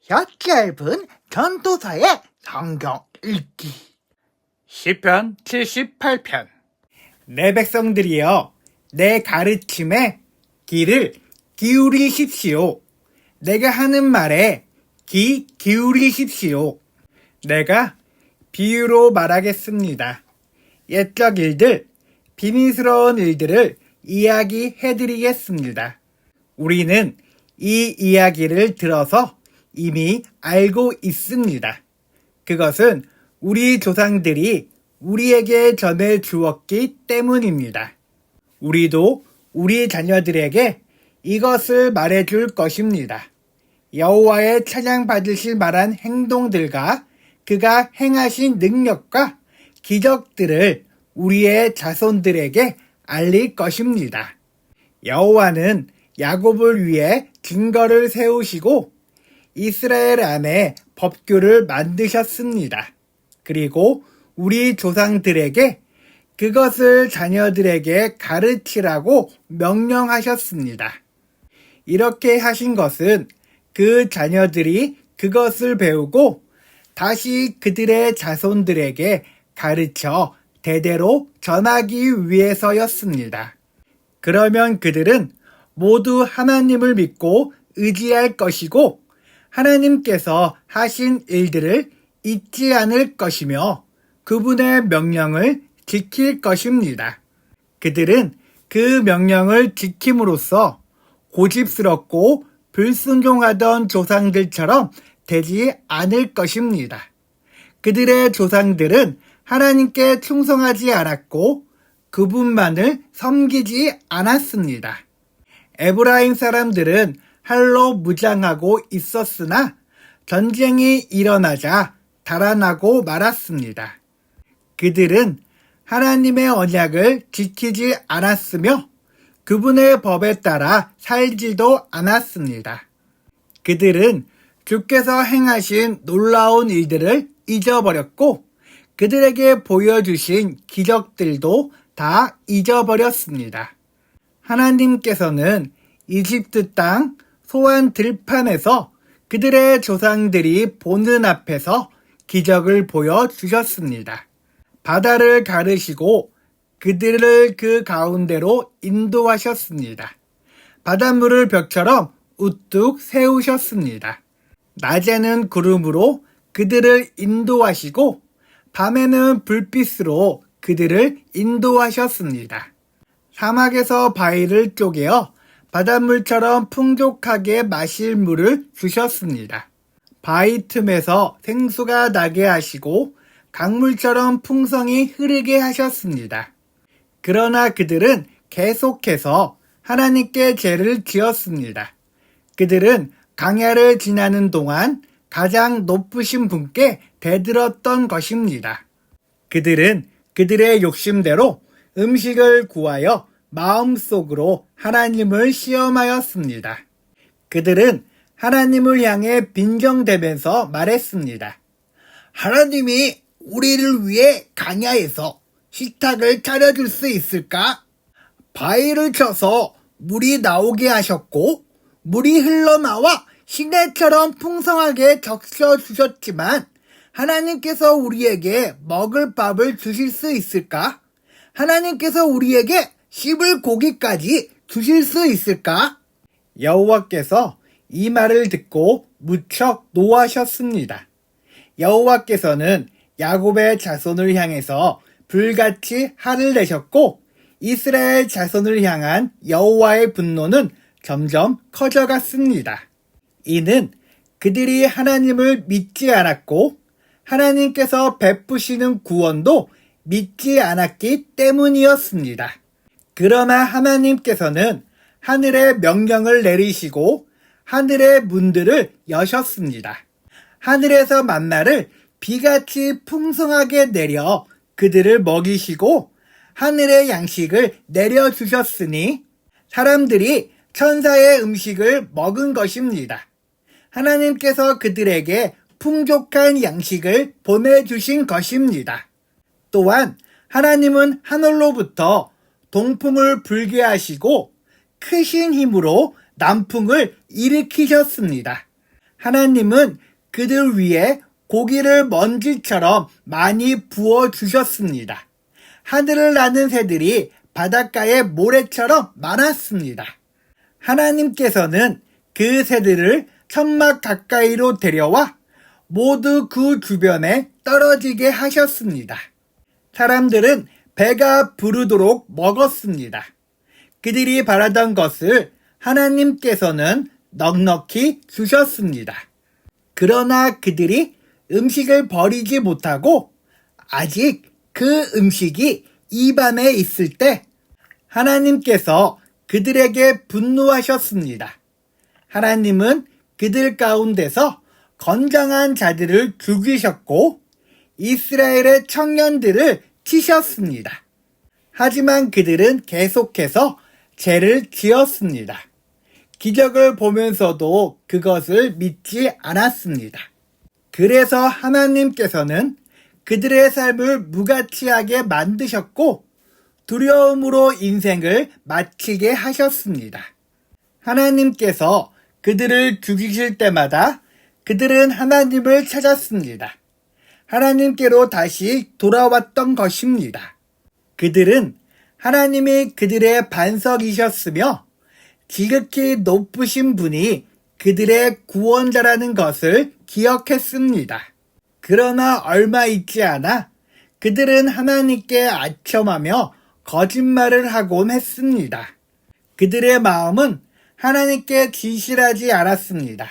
혀 짧은 전도서의 성경 읽기. 시편 78편. 내 백성들이여, 내 가르침에 귀를 기울이십시오. 내가 하는 말에 귀 기울이십시오. 내가 비유로 말하겠습니다. 옛적 일들, 비밀스러운 일들을 이야기해드리겠습니다. 우리는 이 이야기를 들어서 이미 알고 있습니다. 그것은 우리 조상들이 우리에게 전해 주었기 때문입니다. 우리도 우리 자녀들에게 이것을 말해줄 것입니다. 여호와의 찬양 받으실 만한 행동들과 그가 행하신 능력과 기적들을 우리의 자손들에게 알릴 것입니다. 여호와는 야곱을 위해 증거를 세우시고 이스라엘 안에 법규를 만드셨습니다. 그리고 우리 조상들에게 그것을 자녀들에게 가르치라고 명령하셨습니다. 이렇게 하신 것은 그 자녀들이 그것을 배우고 다시 그들의 자손들에게 가르쳐 대대로 전하기 위해서였습니다. 그러면 그들은 모두 하나님을 믿고 의지할 것이고 하나님께서 하신 일들을 잊지 않을 것이며 그분의 명령을 지킬 것입니다. 그들은 그 명령을 지킴으로써 고집스럽고 불순종하던 조상들처럼 되지 않을 것입니다. 그들의 조상들은 하나님께 충성하지 않았고 그분만을 섬기지 않았습니다. 에브라임 사람들은 활로 무장하고 있었으나 전쟁이 일어나자 달아나고 말았습니다. 그들은 하나님의 언약을 지키지 않았으며 그분의 법에 따라 살지도 않았습니다. 그들은 주께서 행하신 놀라운 일들을 잊어버렸고 그들에게 보여주신 기적들도 다 잊어버렸습니다. 하나님께서는 이집트 땅 소안 들판에서 그들의 조상들이 보는 앞에서 기적을 보여주셨습니다. 바다를 가르시고 그들을 그 가운데로 인도하셨습니다. 바닷물을 벽처럼 우뚝 세우셨습니다. 낮에는 구름으로 그들을 인도하시고 밤에는 불빛으로 그들을 인도하셨습니다. 사막에서 바위를 쪼개어 바닷물처럼 풍족하게 마실 물을 주셨습니다. 바위 틈에서 생수가 나게 하시고 강물처럼 풍성히 흐르게 하셨습니다. 그러나 그들은 계속해서 하나님께 죄를 지었습니다. 그들은 광야를 지나는 동안 가장 높으신 분께 대들었던 것입니다. 그들은 그들의 욕심대로 음식을 구하여 마음속으로 하나님을 시험하였습니다. 그들은 하나님을 향해 빈정대면서 말했습니다. 하나님이 우리를 위해 광야에서 식탁을 차려줄 수 있을까? 바위를 쳐서 물이 나오게 하셨고 물이 흘러나와 시내처럼 풍성하게 적셔주셨지만 하나님께서 우리에게 먹을 밥을 주실 수 있을까? 하나님께서 우리에게 씹을 고기까지 주실 수 있을까? 여호와께서 이 말을 듣고 무척 노하셨습니다. 여호와께서는 야곱의 자손을 향해서 불같이 화를 내셨고 이스라엘 자손을 향한 여호와의 분노는 점점 커져갔습니다. 이는 그들이 하나님을 믿지 않았고 하나님께서 베푸시는 구원도 믿지 않았기 때문이었습니다. 그러나 하나님께서는 하늘의 명령을 내리시고 하늘의 문들을 여셨습니다. 하늘에서 만나를 비같이 풍성하게 내려 그들을 먹이시고 하늘의 양식을 내려주셨으니 사람들이 천사의 음식을 먹은 것입니다. 하나님께서 그들에게 풍족한 양식을 보내주신 것입니다. 또한 하나님은 하늘로부터 동풍을 불게 하시고 크신 힘으로 남풍을 일으키셨습니다. 하나님은 그들 위에 고기를 먼지처럼 많이 부어주셨습니다. 하늘을 나는 새들이 바닷가의 모래처럼 많았습니다. 하나님께서는 그 새들을 천막 가까이로 데려와 모두 그 주변에 떨어지게 하셨습니다. 사람들은 배가 부르도록 먹었습니다. 그들이 바라던 것을 하나님께서는 넉넉히 주셨습니다. 그러나 그들이 음식을 버리지 못하고 아직 그 음식이 입안에 있을 때 하나님께서 그들에게 분노하셨습니다. 하나님은 그들 가운데서 건장한 자들을 죽이셨고 이스라엘의 청년들을 치셨습니다. 하지만 그들은 계속해서 죄를 지었습니다. 기적을 보면서도 그것을 믿지 않았습니다. 그래서 하나님께서는 그들의 삶을 무가치하게 만드셨고 두려움으로 인생을 마치게 하셨습니다. 하나님께서 그들을 죽이실 때마다 그들은 하나님을 찾았습니다. 하나님께로 다시 돌아왔던 것입니다. 그들은 하나님이 그들의 반석이셨으며 지극히 높으신 분이 그들의 구원자라는 것을 기억했습니다. 그러나 얼마 있지 않아 그들은 하나님께 아첨하며 거짓말을 하곤 했습니다. 그들의 마음은 하나님께 진실하지 않았습니다.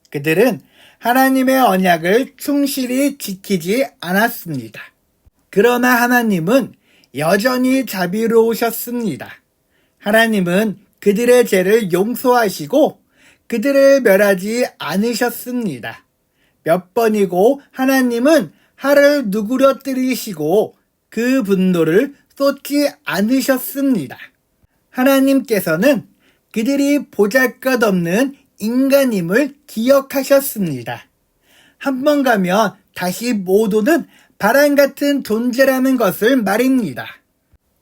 그들은 하나님의 언약을 충실히 지키지 않았습니다. 그러나 하나님은 여전히 자비로우셨습니다. 하나님은 그들의 죄를 용서하시고 그들을 멸하지 않으셨습니다. 몇 번이고 하나님은 하를 누그러뜨리시고 그 분노를 쏟지 않으셨습니다. 하나님께서는 그들이 보잘것없는 인간임을 기억하셨습니다. 한 번 가면 다시 못 오는 바람 같은 존재라는 것을 말입니다.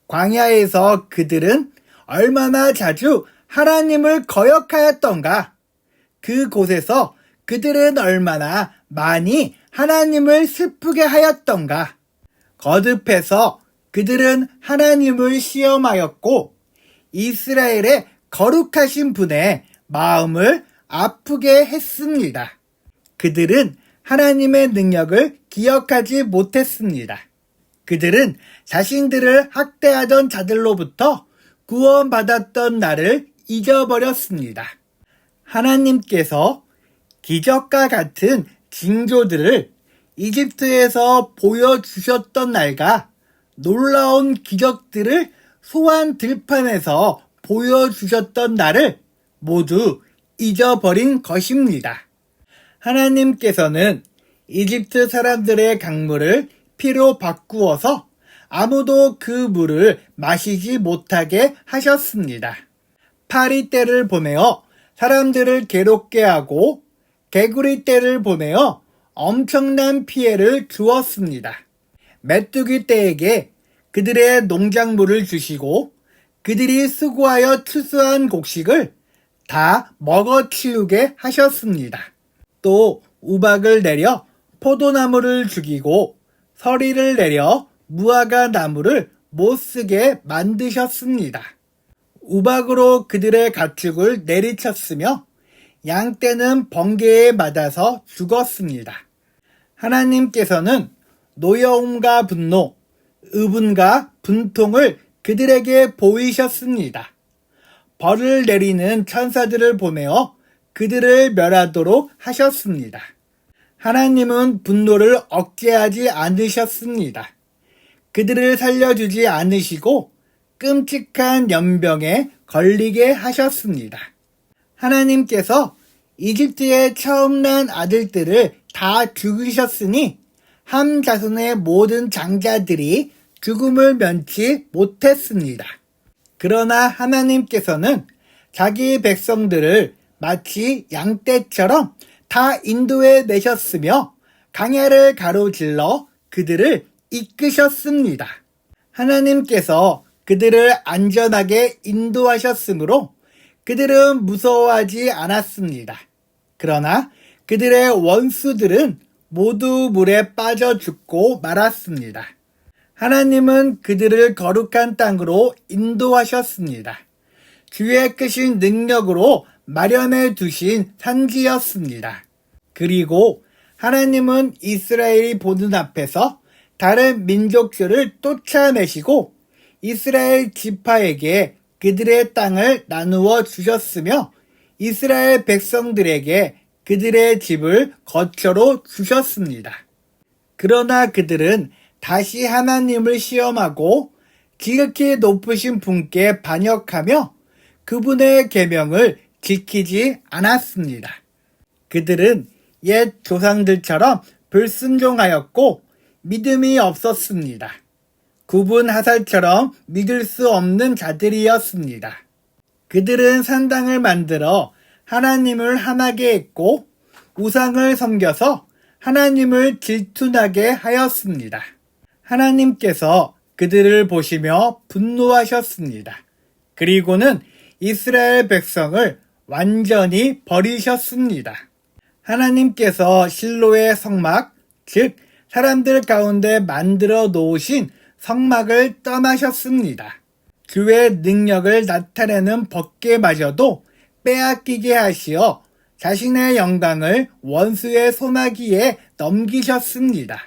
광야에서 그들은 얼마나 자주 하나님을 거역하였던가. 그곳에서 그들은 얼마나 많이 하나님을 슬프게 하였던가. 거듭해서 그들은 하나님을 시험하였고 이스라엘의 거룩하신 분의 마음을 아프게 했습니다. 그들은 하나님의 능력을 기억하지 못했습니다. 그들은 자신들을 학대하던 자들로부터 구원받았던 날을 잊어버렸습니다. 하나님께서 기적과 같은 징조들을 이집트에서 보여주셨던 날과 놀라운 기적들을 소환 들판에서 보여주셨던 날을 모두 잊어버린 것입니다. 하나님께서는 이집트 사람들의 강물을 피로 바꾸어서 아무도 그 물을 마시지 못하게 하셨습니다. 파리 떼를 보내어 사람들을 괴롭게 하고 개구리 떼를 보내어 엄청난 피해를 주었습니다. 메뚜기 떼에게 그들의 농작물을 주시고 그들이 수고하여 추수한 곡식을 다 먹어치우게 하셨습니다. 또 우박을 내려 포도나무를 죽이고 서리를 내려 무화과 나무를 못쓰게 만드셨습니다. 우박으로 그들의 가축을 내리쳤으며 양떼는 번개에 맞아서 죽었습니다. 하나님께서는 노여움과 분노, 의분과 분통을 그들에게 보이셨습니다. 벌을 내리는 천사들을 보내어 그들을 멸하도록 하셨습니다. 하나님은 분노를 억제하지 않으셨습니다. 그들을 살려주지 않으시고 끔찍한 연병에 걸리게 하셨습니다. 하나님께서 이집트의 처음 난 아들들을 다 죽이셨으니 함 자손의 모든 장자들이 죽음을 면치 못했습니다. 그러나 하나님께서는 자기 백성들을 마치 양떼처럼 다 인도해 내셨으며 강야를 가로질러 그들을 이끄셨습니다. 하나님께서 그들을 안전하게 인도하셨으므로 그들은 무서워하지 않았습니다. 그러나 그들의 원수들은 모두 물에 빠져 죽고 말았습니다. 하나님은 그들을 거룩한 땅으로 인도하셨습니다. 주의 크신 능력으로 마련해 두신 산지였습니다. 그리고 하나님은 이스라엘이 보는 앞에서 다른 민족들을 쫓아내시고 이스라엘 지파에게 그들의 땅을 나누어 주셨으며 이스라엘 백성들에게 그들의 집을 거처로 주셨습니다. 그러나 그들은 다시 하나님을 시험하고 지극히 높으신 분께 반역하며 그분의 계명을 지키지 않았습니다. 그들은 옛 조상들처럼 불순종하였고 믿음이 없었습니다. 구분하살처럼 믿을 수 없는 자들이었습니다. 그들은 산당을 만들어 하나님을 한하게 했고 우상을 섬겨서 하나님을 질투나게 하였습니다. 하나님께서 그들을 보시며 분노하셨습니다. 그리고는 이스라엘 백성을 완전히 버리셨습니다. 하나님께서 실로의 성막, 즉 사람들 가운데 만들어 놓으신 성막을 떠나셨습니다. 주의 능력을 나타내는 법궤마저도 빼앗기게 하시어 자신의 영광을 원수의 손아귀에 넘기셨습니다.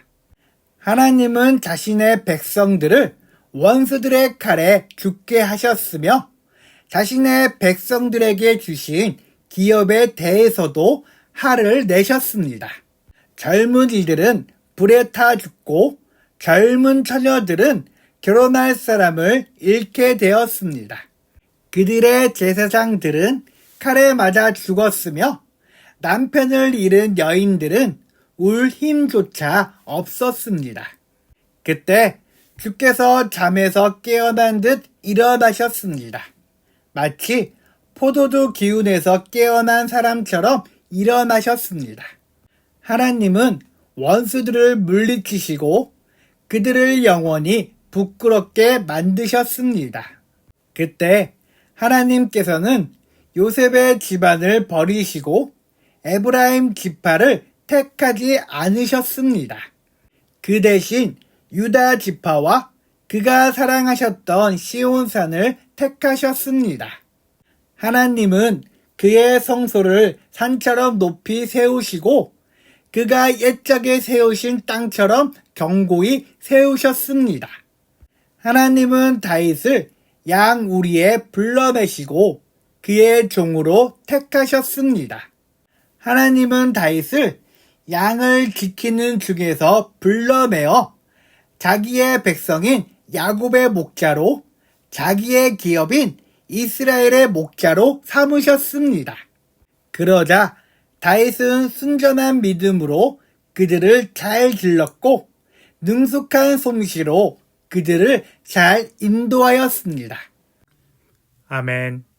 하나님은 자신의 백성들을 원수들의 칼에 죽게 하셨으며 자신의 백성들에게 주신 기업에 대해서도 화를 내셨습니다. 젊은 이들은 불에 타 죽고 젊은 처녀들은 결혼할 사람을 잃게 되었습니다. 그들의 제사장들은 칼에 맞아 죽었으며 남편을 잃은 여인들은 울 힘조차 없었습니다. 그때 주께서 잠에서 깨어난 듯 일어나셨습니다. 마치 포도주 기운에서 깨어난 사람처럼 일어나셨습니다. 하나님은 원수들을 물리치시고 그들을 영원히 부끄럽게 만드셨습니다. 그때 하나님께서는 요셉의 집안을 버리시고 에브라임 지파를 택하지 않으셨습니다. 그 대신 유다 지파와 그가 사랑하셨던 시온산을 택하셨습니다. 하나님은 그의 성소를 산처럼 높이 세우시고 그가 옛적에 세우신 땅처럼 견고히 세우셨습니다. 하나님은 다윗을 양 우리에 불러내시고 그의 종으로 택하셨습니다. 하나님은 다윗을 양을 지키는 중에서 불러내어 자기의 백성인 야곱의 목자로 자기의 기업인 이스라엘의 목자로 삼으셨습니다. 그러자 다윗은 순전한 믿음으로 그들을 잘 길렀고 능숙한 솜씨로 그들을 잘 인도하였습니다. 아멘.